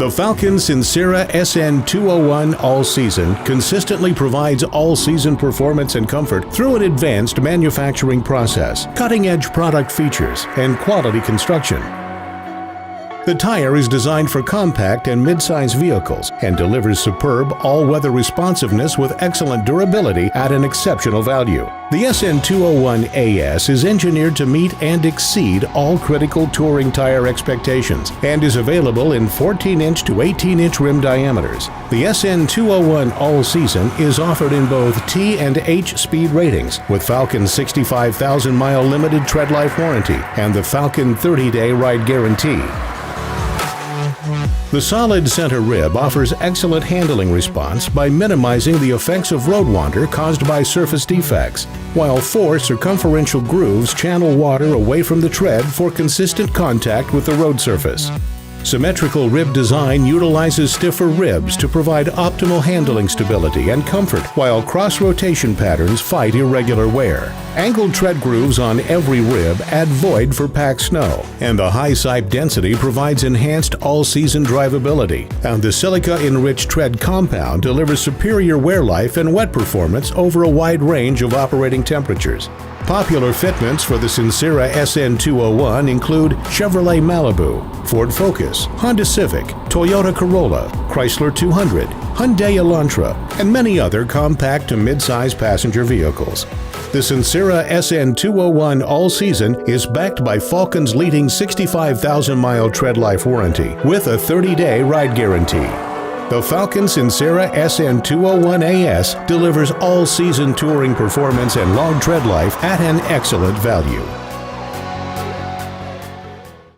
The Falken Sincera SN201 All-Season consistently provides all-season performance and comfort through an advanced manufacturing process, cutting-edge product features, and quality construction. The tire is designed for compact and mid-size vehicles and delivers superb all-weather responsiveness with excellent durability at an exceptional value. The SN201 AS is engineered to meet and exceed all critical touring tire expectations and is available in 14-inch to 18-inch rim diameters. The SN201 All-Season is offered in both T and H speed ratings with Falken's 65,000-mile limited tread life warranty and the Falken 30-day ride guarantee. The solid center rib offers excellent handling response by minimizing the effects of road wander caused by surface defects, while 4 circumferential grooves channel water away from the tread for consistent contact with the road surface. Symmetrical rib design utilizes stiffer ribs to provide optimal handling stability and comfort, while cross-rotation patterns fight irregular wear. Angled tread grooves on every rib add void for packed snow, and the high sipe density provides enhanced all-season drivability. And the silica-enriched tread compound delivers superior wear life and wet performance over a wide range of operating temperatures. Popular fitments for the Sincera SN201 include Chevrolet Malibu, Ford Focus, Honda Civic, Toyota Corolla, Chrysler 200, Hyundai Elantra, and many other compact to mid-size passenger vehicles. The Sincera SN201 All-Season is backed by Falken's leading 65,000-mile tread life warranty with a 30-day ride guarantee. The Falken Sincera SN201 AS delivers all-season touring performance and long tread life at an excellent value.